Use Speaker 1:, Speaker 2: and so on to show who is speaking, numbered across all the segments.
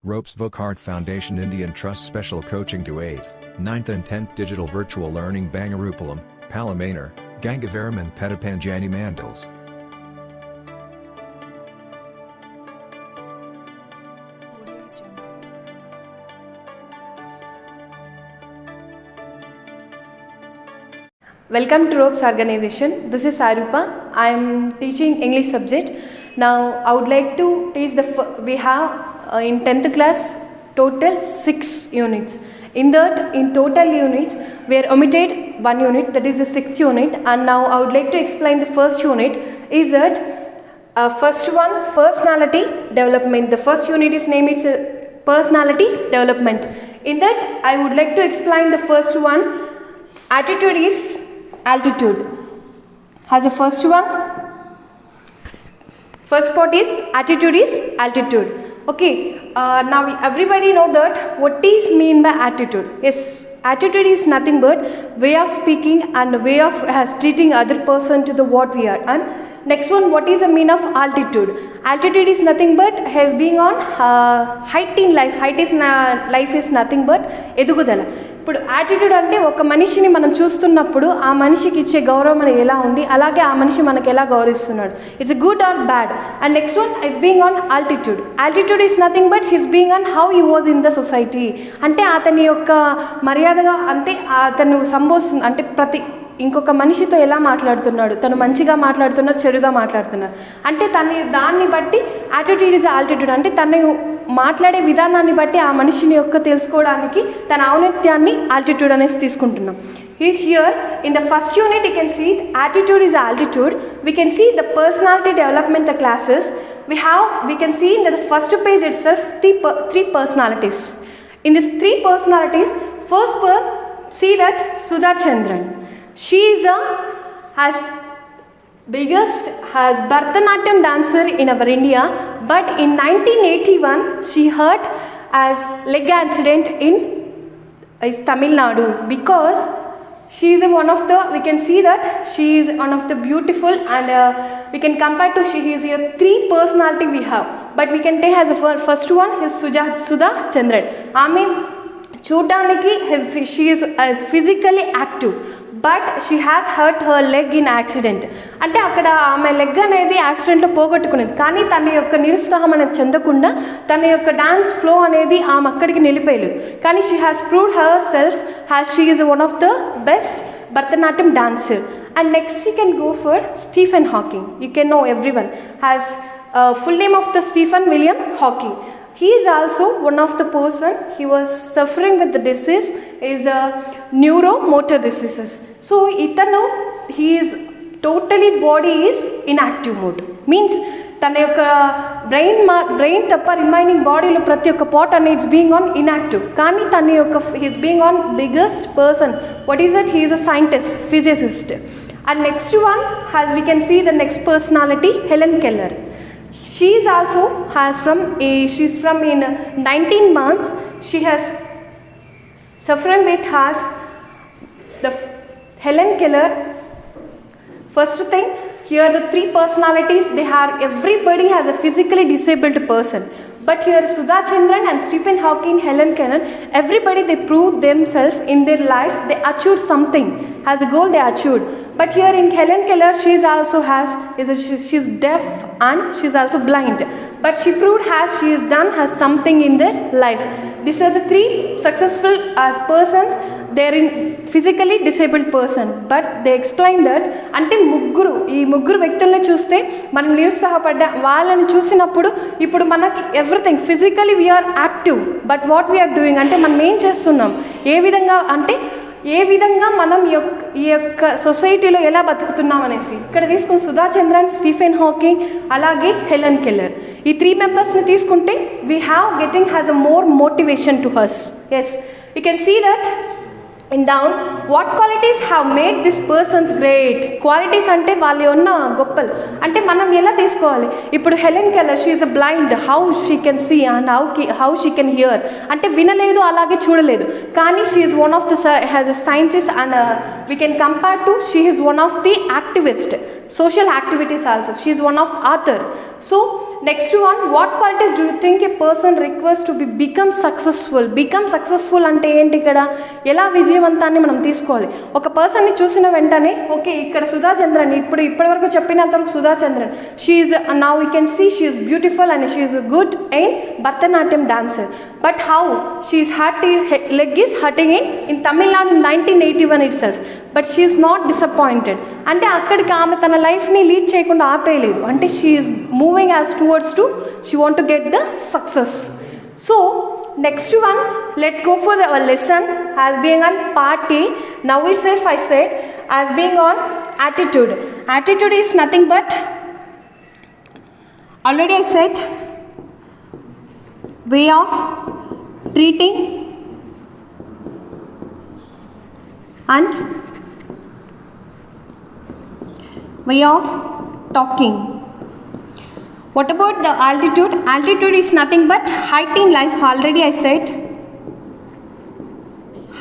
Speaker 1: Ropes Vocart Foundation Indian Trust Special Coaching to 8th, 9th and 10th Digital Virtual Learning Bangarupalam, Palamanar, Gangavaram Petapanjani Mandals.
Speaker 2: Welcome to Ropes Organization. This is Sarupa. I am teaching English subject. Now I would like to teach we have in 10th class total 6 units. In total units we are omitted 1 unit, that is the 6th unit, and now I would like to explain the first unit. Is that first one, personality development. The first unit is named personality development. In that I would like to explain the first one. Attitude is altitude. Has a first one. First part is attitude is altitude. Okay. Now everybody know that what is mean by attitude. Yes, attitude is nothing but way of speaking and way of treating other person to the what we are. And next one, what is the mean of altitude? Altitude is nothing but has been on height in life. Height is life is nothing but edugudala. ఇప్పుడు attitude అంటే ఒక మనిషిని మనం చూస్తున్నప్పుడు ఆ మనిషికి ఇచ్చే గౌరవం మనకి ఎలా ఉంది, అలాగే ఆ మనిషి మనకి ఎలా గౌరవిస్తున్నాడు. It's good or bad. And next one is being on altitude. Altitude is nothing but his being on how he was in the society. అంటే అతని యొక్క మర్యాదగా, అంటే అతను సంబోధిస్తుంది, అంటే ఇంకొక మనిషితో ఎలా మాట్లాడుతున్నాడు, తను మంచిగా మాట్లాడుతున్నాడు, చెడుగా మాట్లాడుతున్నాడు, అంటే దాన్ని బట్టి యాటిట్యూడ్ ఇస్ ఆల్టిట్యూడ్. అంటే తను మాట్లాడే విధానాన్ని బట్టి ఆ మనిషిని యొక్క తెలుసుకోవడానికి తన ఔన్నత్యాన్ని ఆల్టిట్యూడ్ అనేసి తీసుకుంటున్నాం. Here in the first unit you can see attitude is altitude. We can see the personality development the classes. We can see in the first page itself three personalities. In these 3 personalities, first see that Sudha Chandran. She is has Bharatanatyam dancer in our India, but in 1981 she hurt as leg accident in Tamil Nadu, because she is one of the, we can see that she is one of the beautiful, and we can compare to she is here 3 personality we have, but we can take as a first one is Sudha Chandran. I mean చూడడానికి she is physically active, but she has hurt her leg in accident. అంటే అక్కడ ఆమె leg అనేది యాక్సిడెంట్లో పోగొట్టుకునేది, కానీ తన యొక్క నిరుత్సాహం అనేది చెందకుండా తన యొక్క డాన్స్ ఫ్లో అనేది ఆమె అక్కడికి నిలిపేయలేదు. కానీ she has proved herself she is one of the best Bharatanatyam dancer. And next you can go for Stephen Hawking. You can know everyone has full name of the Stephen William Hawking. He is also one of the person, he was suffering with the disease is neuromotor diseases. So itanu he is totally body is inactive mode, means తన యొక్క brain తప్ప remaining బాడీలో ప్రతి ఒక్క part అనేది it's being on inactive. కానీ తన యొక్క he's being on biggest person. What is that? He is a scientist, physicist. And next one has we can see the next personality Helen Keller. She is also she's from in 19 months she has suffering with the Helen Keller. First thing, here the 3 personalities, everybody has a physically disabled person, but here Sudha Chandran and Stephen Hawking, Helen Keller, everybody they proved themselves in their life, they achieved something, as a goal they achieved. But here in Helen Keller, she is also she's deaf and she's also blind, but she proved she is done has something in their life. These are the 3 successful as persons. They are in physically disabled person, but they explain that అంటే ఈ ముగ్గురు వ్యక్తులను చూస్తే మనం నిరుత్సాహపడ్డా వాళ్ళని చూసినప్పుడు ఇప్పుడు మనకి everything physically we are active, but what we are doing అంటే మనం ఏం చేస్తున్నాం, ఏ విధంగా మనం ఈ యొక్క సొసైటీలో ఎలా బతుకుతున్నాం అనేసి ఇక్కడ తీసుకుని సుధా చంద్రన్, స్టీఫెన్ హాకింగ్, అలాగే హెలెన్ కెల్లర్, ఈ 3 మెంబర్స్ని తీసుకుంటే we have getting has a more motivation to us. Yes, you can see that in down what qualities have made this persons great. Qualities అంటే వాళ్ళు ఉన్న గొప్పలు అంటే మనం ఎలా తీసుకోవాలి. ఇప్పుడు Helen Keller she is a blind, how she can see and how she can hear, అంటే వినలేదు అలాగే చూడలేదు, కానీ she is one of the has a scientist and we can compare to she is one of the activist, social activities also. She is one of author. So next one, what qualities do you think a person request to become successful? Become successful అంటే ఏంటి? ఇక్కడ ఎలా విజయవంతాన్ని మనం తీసుకోవాలి? ఒక పర్సన్ని చూసిన వెంటనే ఓకే ఇక్కడ సుధా చంద్రన్, ఇప్పటివరకు చెప్పినంతవరకు Sudha Chandran, she's now we can see she's beautiful and she's good in Bharatanatyam dancer. But how she's leg is hurting in Tamil Nadu in 1981 itself. But she is not disappointed. అంటే అక్కడికి ఆమె తన లైఫ్ని లీడ్ చేయకుండా ఆపేయలేదు. అంటే she is moving as towards to she want to get the success. So next one, let's go for our lesson as being on part A. Now it self I said as being on attitude. Attitude is nothing but, already I said, way of treating and way of talking. What about the altitude? Altitude is nothing but height in life. Already I said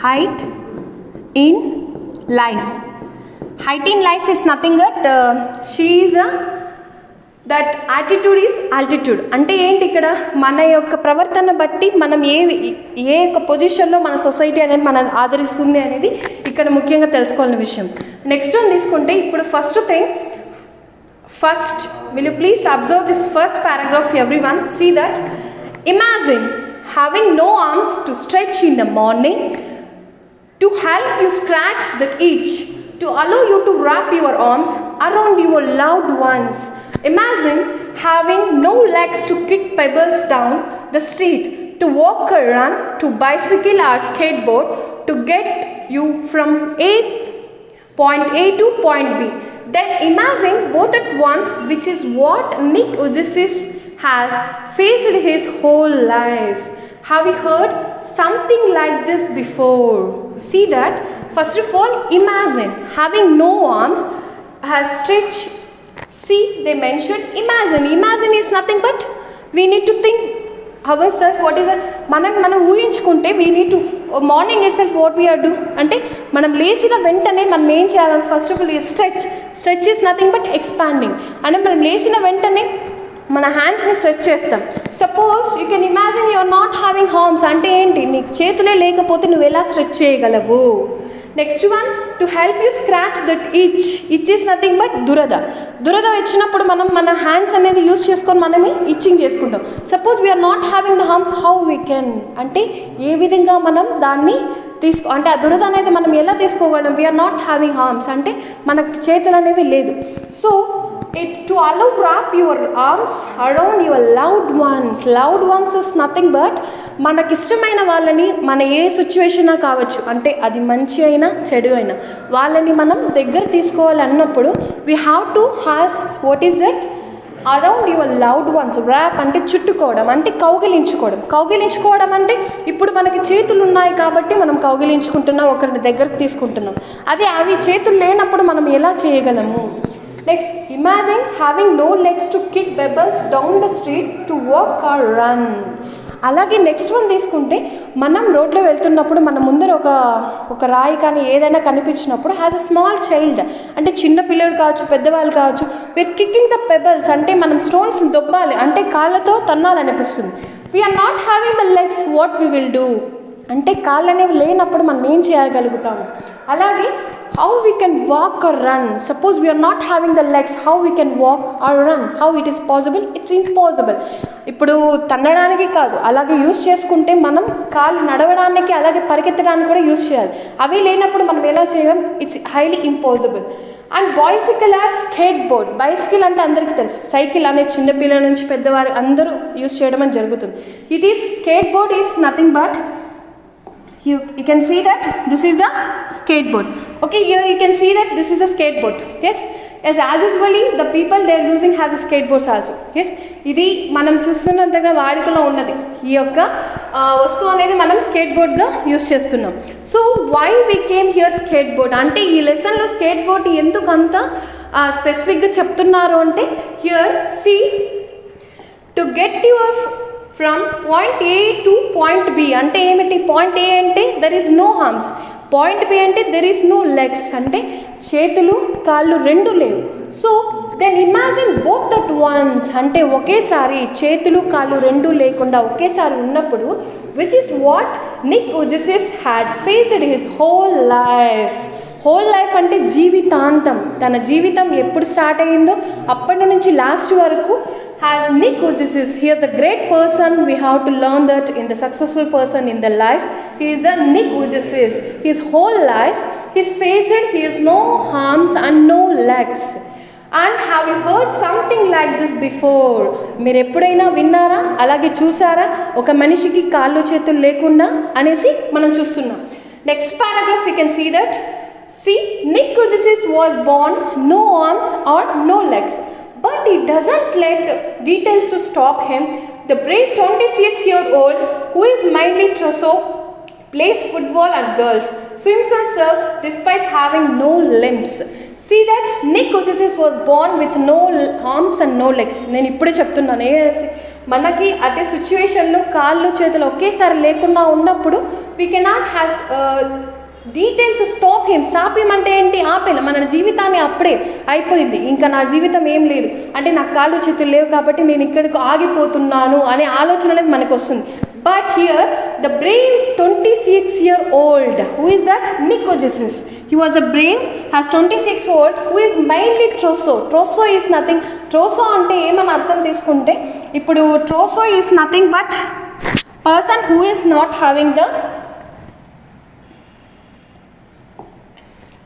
Speaker 2: height in life. Height in life is nothing but she is a that attitude is altitude. అంటే ఏంటి? ఇక్కడ మన యొక్క ప్రవర్తన బట్టి మనం ఏ యొక్క పొజిషన్లో మన సొసైటీ అనేది మనం ఆదరిస్తుంది అనేది ఇక్కడ ముఖ్యంగా తెలుసుకోవాల్సిన విషయం. నెక్స్ట్ వన్ తీసుకుంటే ఇప్పుడు first will you please observe this first paragraph everyone. See that imagine having no arms to stretch in the morning to help you scratch that itch to allow you to wrap your arms around your loved ones. Imagine having no legs to kick pebbles down the street, to walk or run, to bicycle or skateboard, to get you from point A to point B. Then imagine both at once, which is what Nick Vujicic has faced his whole life. Have you heard something like this before? See that, first of all, imagine having no arms has stretched. See, they mentioned imagine is nothing but we need to think ourselves. What is it? మనం ఊహించుకుంటే we need to morning itself what we are do అంటే మనం లేచిన వెంటనే మనం ఏం చేయాలి? First of all stretch is nothing but expanding. అంటే మనం లేచిన వెంటనే మన హ్యాండ్స్ని స్ట్రెచ్ చేస్తాం. Suppose you can imagine you are not having arms. అంటే ఏంటి? నీకు చేతులే లేకపోతే నువ్వు ఎలా స్ట్రెచ్ చేయగలవు? Next one, to help you scratch that itch is nothing but దురద వచ్చినప్పుడు మనం మన హ్యాండ్స్ అనేది యూజ్ చేసుకొని మనమే ఇచ్చింగ్ చేసుకుంటాం. Suppose we are not having the arms, how we can అంటే ఏ విధంగా మనం దాన్ని అంటే ఆ దురద అనేది మనం ఎలా తీసుకోగలం? వీఆర్ నాట్ హ్యావింగ్ హార్మ్స్ అంటే మనకు చేతులు అనేవి లేదు. So to wrap your arms around your loved ones is nothing but మనకిష్టమైన వాళ్ళని మన ఏ సిచ్యువేషన్ కావచ్చు, అంటే అది మంచి అయినా చెడు అయినా వాళ్ళని మనం దగ్గర తీసుకోవాలి అన్నప్పుడు we have to has what is that around your loved ones. Wrap అంటే చుట్టుకోవడం, అంటే కౌగిలించుకోవడం అంటే ఇప్పుడు మనకి చేతులు ఉన్నాయి కాబట్టి మనం కౌగిలించుకుంటున్నాం, ఒకరిని దగ్గరకు తీసుకుంటున్నాం. అదే అవి చేతులు లేనప్పుడు మనం ఎలా చేయగలము? Next, imagine having no legs to kick pebbles down the street to walk or run. అలాగే నెక్స్ట్ వన్ తీసుకుంటే మనం రోడ్లో వెళ్తున్నప్పుడు మన ముందర ఒక రాయి కానీ ఏదైనా కనిపించినప్పుడు హ్యాజ్ అ స్మాల్ చైల్డ్, అంటే చిన్న పిల్లలు కావచ్చు పెద్దవాళ్ళు కావచ్చు, విత్ కిక్కింగ్ ద పెబల్స్ అంటే మనం స్టోన్స్ దొబ్బాలి, అంటే కాళ్ళతో తన్నాలనిపిస్తుంది. We are not having the legs, what we will do అంటే కాళ్ళు అనేవి లేనప్పుడు మనం ఏం చేయగలుగుతాము? అలాగే how we can walk or run. Suppose we are not having the legs, how we can walk or run? How it is possible? It's impossible. ఇప్పుడు తన్నడానికి కాదు, అలాగే యూస్ చేసుకుంటే మనం కాళ్ళు నడవడానికి అలాగే పరిగెత్తడానికి కూడా యూస్ చేయాలి. అవి లేనప్పుడు మనం ఎలా చేయగలం? It's highly impossible. And bicycle or skateboard. Bicycle అంటే అందరికీ తెలుసు, సైకిల్ అనే చిన్నపిల్లల నుంచి పెద్దవారు అందరూ యూస్ చేయడం అని జరుగుతుంది. It is skateboard is nothing but you can see that this is a skateboard. Okay, here you can see that this is a skateboard. Yes, as usually the people they are using has a skateboards also. Yes, ఇది మనం చూస్తున్నంతగా వాడుకలో ఉన్నది ఈ యొక్క వస్తువు అనేది మనం skate బోర్డ్గా యూస్ చేస్తున్నాం. So why we came here skateboard అంటే ఈ లెసన్లో స్కేట్ బోర్డ్ ఎందుకు అంత స్పెసిఫిక్గా చెప్తున్నారు అంటే here see to get your from point A to point B. అంటే ఏమిటి? పాయింట్ ఏ అంటే there is no arms, point B అంటే దెర్ ఈస్ నో లెగ్స్, అంటే చేతులు కాళ్ళు రెండు లేవు. So then imagine both that ones, అంటే ఒకేసారి చేతులు కాళ్ళు రెండు లేకుండా ఒకేసారి ఉన్నప్పుడు, which is what Nick Vujicic had faced his whole life. Whole life అంటే జీవితాంతం, తన జీవితం ఎప్పుడు స్టార్ట్ అయ్యిందో అప్పటి నుంచి లాస్ట్ వరకు. As Nick Vujicic, he is a great person. We have to learn that in the successful person in the life. He is a Nick Vujicic. His whole life, his face, he has no arms and no legs. And have you heard something like this before? మీరు ఎప్పుడైనా విన్నారా, అలాగే చూసారా, ఒక మనిషికి కాళ్ళు చేతులు లేకుండా అనేసి మనం చూస్తున్నాం. Next paragraph we can see that. See, Nick Vujicic was born no arms or no legs. But it doesn't let details to stop him. The brave 26-year-old who is mainly torso, plays football and golf, swims and surfs despite having no limbs. See that Nick Vujicic was born with no arms and no legs. నేను ఇప్పుడే చెప్తున్నాను, మనకి అదే సిచ్యువేషన్లో కాళ్ళు చేతులు ఒకేసారి లేకుండా ఉన్నప్పుడు we cannot has details stop him అంటే ఏంటి, ఆపేలా మన జీవితాన్ని అప్పుడే అయిపోయింది, ఇంకా నా జీవితం ఏం లేదు, అంటే నాకు కాళ్ళు చేతులు లేవు కాబట్టి నేను ఇక్కడికి ఆగిపోతున్నాను అనే ఆలోచన అనేది మనకు వస్తుంది. But here the Brave 26-year-old who is that Nick Vujicic, he was a brave has 26-year-old who is mainly torso is nothing. torso అంటే ఏమని అర్థం తీసుకుంటే, ఇప్పుడు torso is nothing but person who is not having the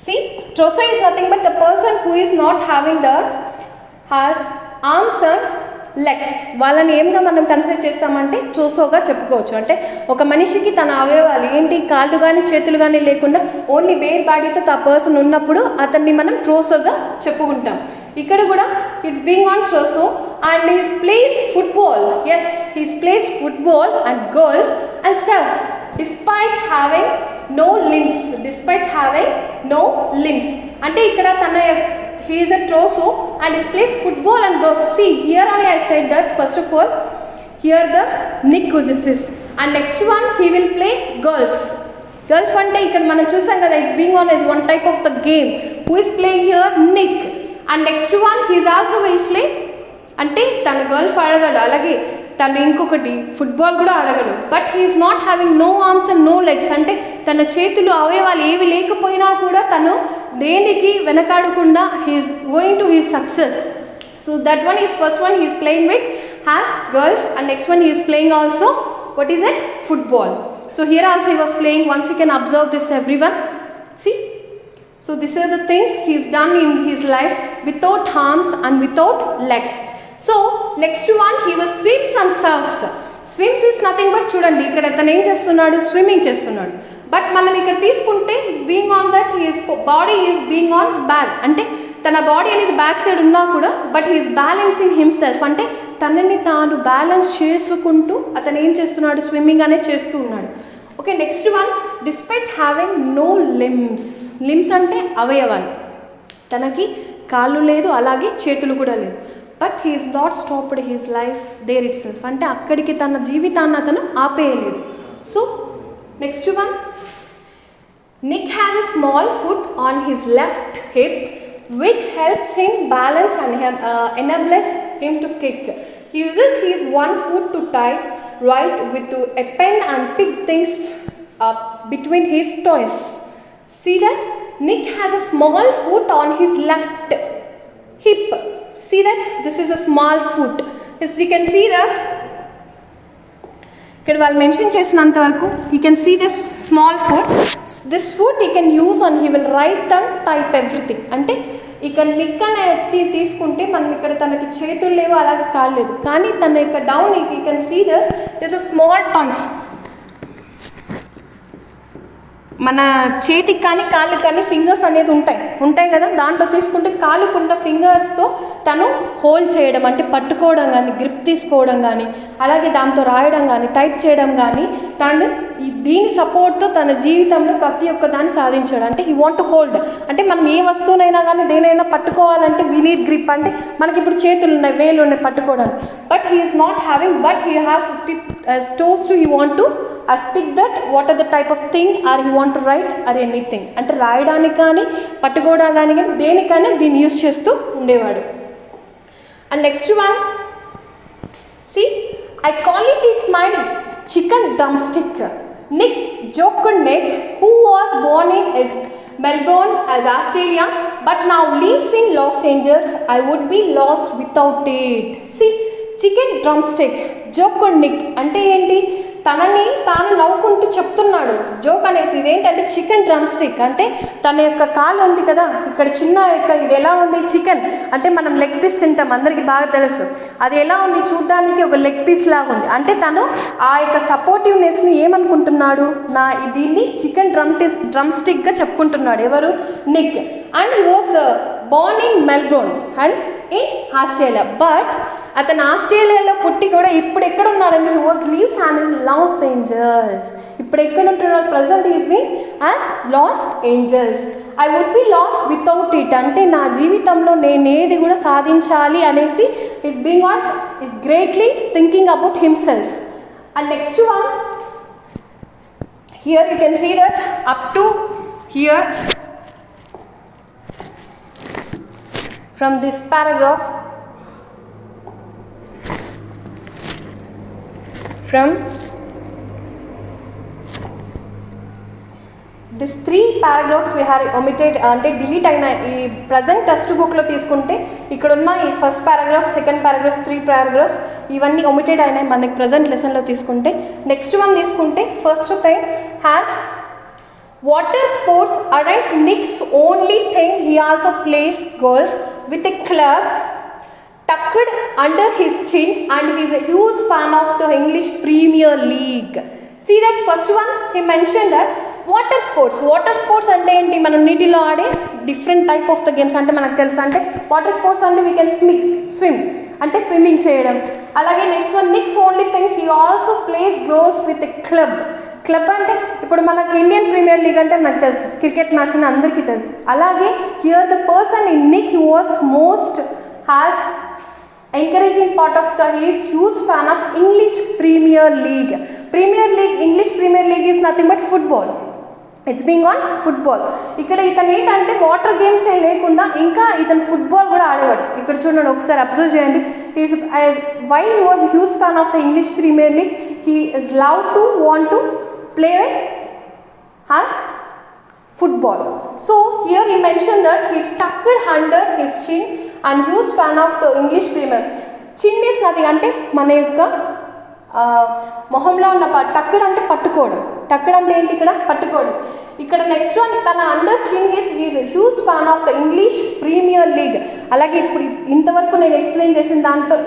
Speaker 2: See, torso is nothing but the person who is not having has arms and legs. వాళ్ళని ఏమిగా మనం consider చేస్తామంటే టోసోగా చెప్పుకోవచ్చు. అంటే ఒక మనిషికి తన అవయవాలు ఏంటి, కాళ్ళు కానీ చేతులు కానీ లేకుండా ఓన్లీ బేర్ బాడీతో ఆ పర్సన్ ఉన్నప్పుడు అతన్ని మనం ట్రోసోగా చెప్పుకుంటాం. ఇక్కడ కూడా it's being on torso and he's plays football. Yes, he's plays football and golf and surfs despite having no limbs. అంటే ఇక్కడ తన he is a torso and he plays football and golf. See, here only I said that first of all, here the Nick Vujicic, and next one he will play golf అంటే ఇక్కడ మనం చూసాం కదా, it's being on as one type of the game. Who is playing here? Nick. And next one he is also will play, అంటే తన golf ఆడగలడు, అలాగే తను ఇంకొకటి ఫుట్బాల్ కూడా ఆడగలడు. But he's not having no arms and no legs, అంటే తన చేతులు అవయవాలు ఏవి లేకపోయినా కూడా తను దేనికి వెనకాడకుండా he's going to his success. So that one is first one he's playing with has golf and next one he's playing also what is it? Football. So here also he was playing. Once you can observe this everyone, see. So these are the things he's done in his life without arms and without legs. So next one he was swims and surfs. Swims is nothing but చూడండి ఇక్కడ తను ఏం చేస్తున్నాడు, swimming చేస్తున్నాడు. But మనం ఇక్కడ తీసుకుంటే being on that his body is being on back, అంటే తన బాడీ అనేది బ్యాక్ సైడ్ ఉన్నా కూడా బట్ హీఈస్ బ్యాలెన్సింగ్ హిమ్సెల్ఫ్, అంటే తనని తాను బ్యాలెన్స్ చేసుకుంటూ అతను ఏం చేస్తున్నాడు, స్విమ్మింగ్ అనేది చేస్తూ ఉన్నాడు. Okay, next one despite having no limbs అంటే అవయవాలు, తనకి కాళ్ళు లేదు అలాగే చేతులు కూడా లేదు. But he is not stopped his life there itself, అంటే అక్కడికి తన జీవితాన్ని అతను ఆపేయలేదు. So next one, Nick has a small foot on his left hip which helps him balance and enables him to kick. He uses his one foot to type, write with a pen and pick things up between his toes. See that? Nick has a small foot on his left hip. See that? This is a small foot. As you can see this, ఇక్కడ వాళ్ళు mention చేసినంత వరకు you can see this small foot. This foot you can use and he will write and type everything. అంటే ఇక్కడ Nick అనే తీసుకుంటే మనం ఇక్కడ తనకి చేతులు లేవు అలాగే కాళ్ళు లేదు, కానీ తన యొక్క down you can see this a small toys. మన చేతికి కానీ కాళ్ళకి కానీ ఫింగర్స్ అనేది ఉంటాయి కదా, దాంట్లో తీసుకుంటే కాళ్ళకున్న ఫింగర్స్తో తను హోల్డ్ చేయడం అంటే పట్టుకోవడం కానీ గ్రిప్ తీసుకోవడం కానీ అలాగే దాంతో రాయడం కానీ టైప్ చేయడం కానీ తను దీని సపోర్ట్తో తన జీవితంలో ప్రతి ఒక్క దాన్ని సాధించాడు. అంటే హీ వాంట్ టు హోల్డ్, అంటే మనం ఏ వస్తువునైనా కానీ దేనైనా పట్టుకోవాలంటే వీ నీడ్ గ్రిప్, అంటే మనకి ఇప్పుడు చేతులు ఉన్నాయి వేలు ఉన్నాయి పట్టుకోవడానికి. But he is not having, but he has to toast to he want to speak that what are the type of thing or he want to write or anything. అంటే రాయడానికి కానీ పట్టుకోవడానికి కానీ దేనికైనా దీన్ని యూజ్ చేస్తూ ఉండేవాడు. And next one, see, I call it my chicken drumstick. Nick Jokernick, who was born in Melbourne as Australia but now lives in Los Angeles, I would be lost without it. See, chicken drumstick, Jokernick అంటే ఏంటి, తనని తాను నవ్వుకుంటూ చెప్తున్నాడు joke అనేసి. ఇదేంటంటే chicken drum stick అంటే తన యొక్క కాలు ఉంది కదా ఇక్కడ చిన్న యొక్క, ఇది ఎలా ఉంది, చికెన్ అంటే మనం లెగ్ పీస్ తింటాం అందరికీ బాగా తెలుసు, అది ఎలా ఉంది చూడడానికి ఒక లెగ్ పీస్ లాగా ఉంది. అంటే తను ఆ యొక్క సపోర్టివ్నెస్ని ఏమనుకుంటున్నాడు, దీన్ని చికెన్ డ్రమ్ స్టిక్గా చెప్పుకుంటున్నాడు. ఎవరు, Nick. And he was born in Melbourne and in Australia, but అతను ఆస్ట్రేలియాలో పుట్టి కూడా ఇప్పుడు ఎక్కడ ఉన్నాడంటే he was lives in Los Angeles. ఇప్పుడు ఎక్కడ ఉంటున్నాడు, present is been as Los Angeles. I would be lost without it అంటే నా జీవితంలో నేనేది కూడా సాధించాలి అనేసి is being was is greatly thinking about himself. And next one, here you can see that up to here from this paragraph, from this 3 paragraphs we have omitted అంటే delete అయిన ఈ ప్రజెంట్ టెక్స్ట్ బుక్లో తీసుకుంటే ఇక్కడ ఉన్న ఈ first paragraph, second paragraph, 3 paragraphs ఇవన్నీ omitted అయినాయి మనకి ప్రజెంట్ లెసన్లో తీసుకుంటే. నెక్స్ట్ వన్ తీసుకుంటే first thing has water sports aren't Nick's only thing. He also plays golf with a club tucked under his chin and he is a huge fan of the English Premier League. See that first one he mentioned that water sports అంటే ఏంటి, మనం నీటిలో ఆడే different type of the games అంటే మనకు తెలుసు. అంటే water sports అంటే వీ కెన్ స్విమ్ అంటే స్విమ్మింగ్ చేయడం. అలాగే next one, Nick's only thing he also plays golf with a club అంటే ఇప్పుడు మనకి ఇండియన్ ప్రీమియర్ లీగ్ అంటే మనకు తెలుసు, క్రికెట్ మ్యాచ్ అని అందరికీ తెలుసు. అలాగే here the person in Nick he was most has encouraging part of the he's huge fan of English Premier League. English Premier League is nothing but football. It's being on football. ఇక్కడ ఇతను ఏంటంటే water games ఏ లేకుండా ఇంకా ఇతను football కూడా ఆడేవాడు. ఇక్కడ చూడండి ఒకసారి అబ్జర్వ్ చేయండి. Why he was huge fan of the English Premier League, he is love to want to play with as football. So here he mentioned that he stuck it under his chin and huge fan of the English Premier. Chin is nothing అంటే మన యొక్క మొహంలో ఉన్న టక్కడ్ అంటే పట్టుకోవడం. టక్కడ్ అంటే ఏంటి, ఇక్కడ పట్టుకోవడం. ఇక్కడ నెక్స్ట్ వన్ తన under chin is huge fan of the English Premier League. అలాగే ఇప్పుడు ఇంతవరకు నేను ఎక్స్ప్లెయిన్ చేసిన దాంట్లో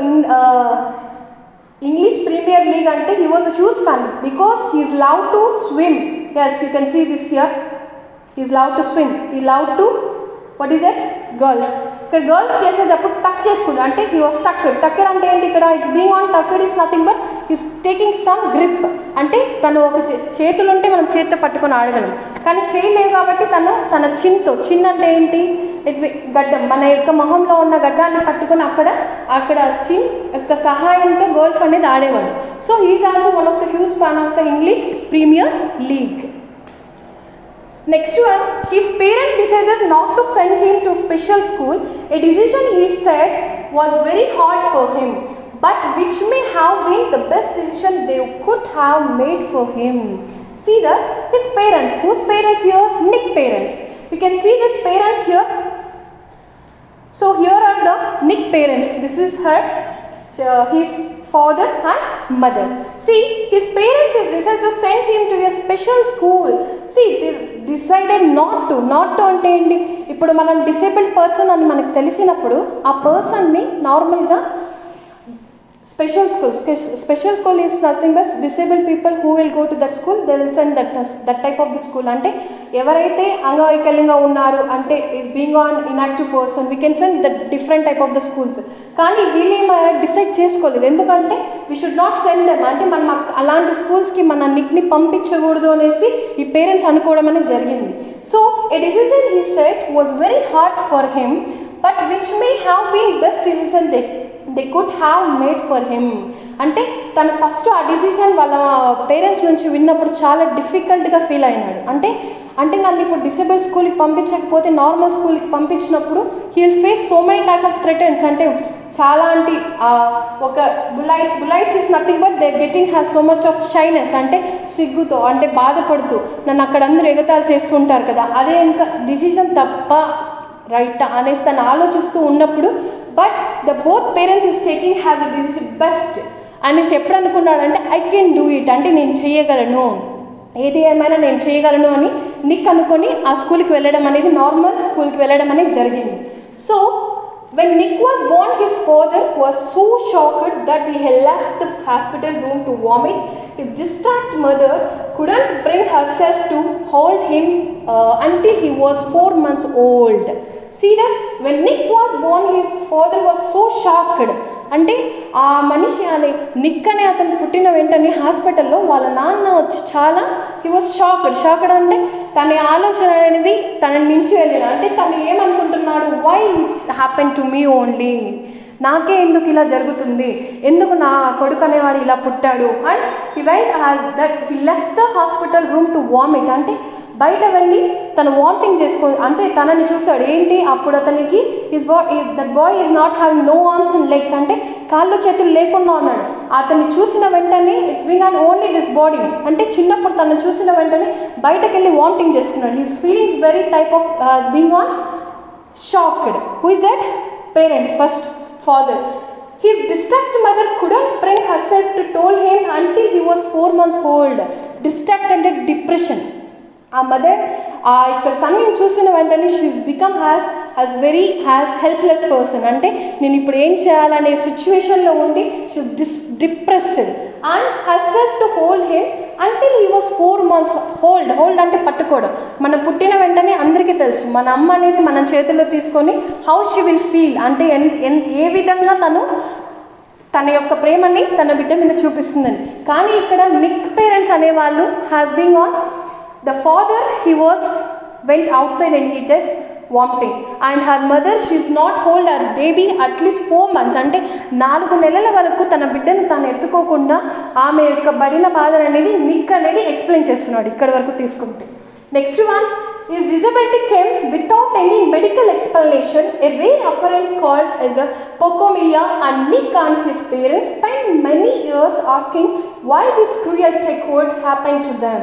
Speaker 2: English Premier League ante he was a huge fan because he is loved to swim. Yes, you can see this here. He is loved to swim. He loved to, what is it, golf. ఇక్కడ girls చేసేటప్పుడు టక్ చేసుకుంటాడు అంటే he was టక్కడ్ అంటే ఏంటి, ఇక్కడ it's being on tucked is nothing but is taking some grip. అంటే తను ఒక చేతులు ఉంటే మనం చేతితో పట్టుకొని ఆడగలం, కానీ చేయలేవు కాబట్టి తన చిన్ అంటే ఏంటి, ఇట్స్ గడ్డం, మన యొక్క మొహంలో ఉన్న గడ్డాన్ని పట్టుకొని అక్కడ చిన్ యొక్క సహాయంతో గోల్ఫ్ అనేది ఆడేవాడు. So he's also one of the huge fan of the English Premier League. Next one, his parents decided not to send him to special school, a decision he said was very hard for him, but which may have been the best decision they could have made for him. See that his parents, whose parents here? Nick parents. You can see his parents here. So here are the Nick parents. This is his father and mother. See, his parents decided to send him to a special school. See, they decided not to అంటే ఏంటి, ఇప్పుడు మనం disabled person అని మనకు తెలిసినప్పుడు ఆ పర్సన్ని నార్మల్గా special school is nothing but disabled people who will go to that school they will send that type of the school. అంటే ఎవరైతే అంగవైకల్యంగా ఉన్నారు అంటే is being on inactive person we can send that different type of the schools. కానీ వీళ్ళేం decide చేసుకోలేదు, ఎందుకంటే we should not send them, అంటే మనం అలాంటి స్కూల్స్కి మన నిక్ని పంపించకూడదు అనేసి ఈ పేరెంట్స్ అనుకోవడం అనేది జరిగింది. So a decision he set was very hard for him, but which may have been best decision they could have made for him. అంటే తను ఫస్ట్ ఆ డిసిషన్ వాళ్ళ పేరెంట్స్ నుంచి విన్నప్పుడు చాలా డిఫికల్ట్గా ఫీల్ అయినాడు. అంటే నన్ను ఇప్పుడు డిసేబుల్ స్కూల్కి పంపించకపోతే నార్మల్ స్కూల్కి పంపించినప్పుడు he will face so many type of threatens. అంటే చాలా ఒక బులైట్స్ is nothing but they getting have so much of shyness. అంటే సిగ్గుతో, అంటే బాధపడుతూ నన్ను అక్కడ అందరూ ఎగతాలు చేస్తుంటారు కదా, అదే ఇంకా డిసిషన్ తప్ప రైట్ అనేసి తను ఆలోచిస్తూ ఉన్నప్పుడు, but the both parents is taking has a decision best అనేసి ఎప్పుడు అనుకున్నాడంటే ఐ కెన్ డూ ఇట్, అంటే నేను చేయగలను, ఏది ఏమైనా నేను చేయగలను అని నిక్ అనుకొని ఆ స్కూల్కి వెళ్ళడం అనేది, నార్మల్ స్కూల్కి వెళ్ళడం అనేది జరిగింది. So when Nick was born, his father was so shocked that he had left the hospital room to vomit. His distraught mother couldn't bring herself to hold him until he was 4 months old. See that when Nick was born, his father was so shocked. అంటే ఆ మనిషి అనే Nick అనే అతను పుట్టిన వెంటనే హాస్పిటల్లో వాళ్ళ నాన్న వచ్చి చాలా హీ వాజ్ షాక్డ్ అంటే తన ఆలోచన అనేది తన నుంచి వెళ్ళిన, అంటే తను ఏమనుకుంటున్నాడు, why happen to me only, నాకే ఎందుకు ఇలా జరుగుతుంది, ఎందుకు నా కొడుకు అనేవాడు ఇలా పుట్టాడు. And he went as that he left the hospital room to vomit. అంటే బయట వెళ్ళి తను వామిటింగ్ అంటే తనని చూశాడు. ఏంటి అప్పుడు అతనికి that boy is not having no arms and legs, అంటే కాళ్ళు చేతులు లేకుండా ఉన్నాడు. అతన్ని చూసిన వెంటనే it's being on only this body, అంటే చిన్నప్పుడు తను చూసిన వెంటనే బయటకు వెళ్ళి వామిటింగ్ చేసుకున్నాడు. His feelings very type of being on shocked. Who is that parent? First father. His distraught mother couldn't bring herself to tell him until he was 4 months old. Distraught అంటే డిప్రెషన్. ఆ మదర్ ఆ యొక్క సన్ని చూసిన వెంటనే she's become has helpless person. అంటే నేను ఇప్పుడు ఏం చేయాలనే సిచ్యువేషన్లో ఉండి she's depressed and herself to hold him until he was 4 months. Hold అంటే పట్టుకోవడం. మనం పుట్టిన వెంటనే అందరికీ తెలుసు మన అమ్మ అనేది మన చేతుల్లో తీసుకొని హౌ షీ విల్ ఫీల్, అంటే ఏ విధంగా తన యొక్క ప్రేమని తన బిడ్డ మీద చూపిస్తుందని. కానీ ఇక్కడ నిక్ పేరెంట్స్ అనేవాళ్ళు has being on the father, he went outside and he did vomiting, and her mother, she is not hold her baby at least 4 months. అంటే 4 నెలల వరకు తన బిడ్డను తాను ఎత్తుకోకుండా ఆమె యొక్క పడిన బాధ అనేది నిక్ అనేది ఎక్స్ప్లెయిన్ చేస్తున్నాడు ఇక్కడ వరకు తీసుకుంటే. Next one, his disability came without any medical explanation, a rare occurrence called as a pocomilia, and Nick and his parents spent many years asking why this cruel trick would happen to them.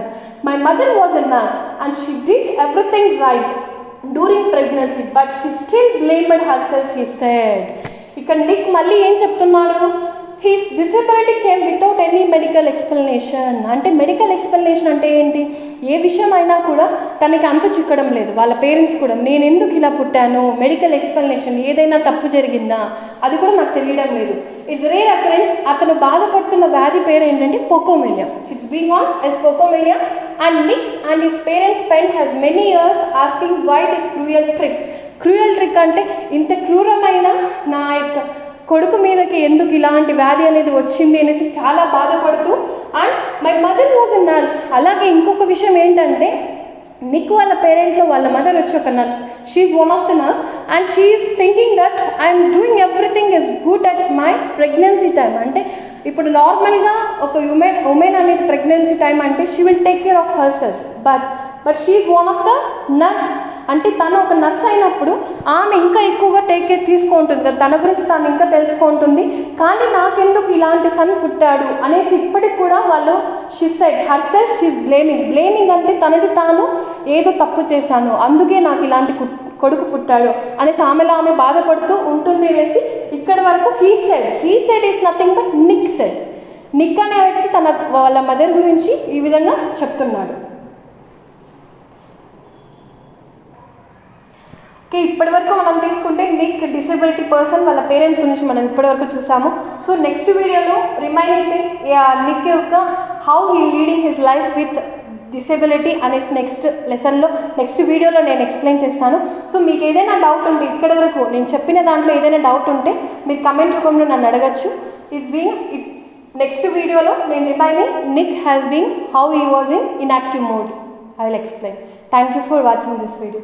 Speaker 2: My mother was a nurse and she did everything right during pregnancy, but she still blamed herself, he said. ఇక్కడ Nick మళ్ళీ ఏం చెప్తున్నాడు, his disability came without any medical explanation. అంటే medical explanation అంటే ఏంటి, ఏ విషయం అయినా కూడా తనకి అంత చిక్కడం లేదు. వాళ్ళ పేరెంట్స్ కూడా నేను ఎందుకు ఇలా పుట్టాను, మెడికల్ ఎక్స్ప్లెనేషన్ ఏదైనా తప్పు జరిగిందా అది కూడా నాకు తెలియడం లేదు. It's rare occurrence. అతను బాధపడుతున్న వ్యాధి పేరు ఏంటంటే phocomelia. It's being on as phocomelia and Nick's and his parents spent has many years asking why this cruel trick అంటే ఇంత క్రూరమైన నా యొక్క కొడుకు మీదకి ఎందుకు ఇలాంటి వ్యాధి అనేది వచ్చింది అనేసి చాలా బాధపడుతూ, and my mother was a nurse. అలాగే ఇంకొక విషయం ఏంటంటే నిక్ వాళ్ళ పేరెంట్లో వాళ్ళ మదర్ వచ్చి ఒక nurse, she's one of the nurse and she's thinking that I'm doing everything is good at my pregnancy time. అంటే ఇప్పుడు నార్మల్గా ఒక ఉమెన్ అనేది ప్రెగ్నెన్సీ టైం అంటే she will take care of herself, but she's one of the nurse. అంటే తను ఒక nurse అయినప్పుడు ఆమె ఇంకా ఎక్కువగా టేక్ కేర్ తీసుకుంటుంది కదా, తన గురించి తను ఇంకా తెలుసుకుంటుంది. కానీ నాకెందుకు ఇలాంటి సన్ పుట్టాడు అనేసి ఇప్పటికి కూడా వాళ్ళు she said herself she's blaming అంటే తనని తాను ఏదో తప్పు చేశాను అందుకే నాకు ఇలాంటి కొడుకు పుట్టాడు అనేసి ఆమె బాధపడుతూ ఉంటుంది అనేసి ఇక్కడ వరకు he said is nothing but Nick said. Nick అనే వ్యక్తి తన వాళ్ళ మదర్ గురించి ఈ విధంగా చెప్తున్నాడు. ఇప్పటి వరకు మనం తీసుకుంటే నిక్ డిసేబిలిటీ పర్సన్ వాళ్ళ పేరెంట్స్ గురించి మనం ఇప్పటివరకు చూసాము. సో నెక్స్ట్ వీడియోలో రిమైనింగ్ థింగ్ నిక్ యొక్క how he leading his life with disability అనేసి నెక్స్ట్ వీడియోలో నేను ఎక్స్ప్లెయిన్ చేస్తాను. సో మీకు ఏదైనా డౌట్ ఉంటే ఇక్కడి వరకు నేను చెప్పిన దాంట్లో ఏదైనా డౌట్ ఉంటే మీరు కమెంట్ రూపంలో నన్ను అడగచ్చు. నెక్స్ట్ వీడియోలో నేను remaining Nick has been how he was in active mode I will explain. Thank you for watching this video.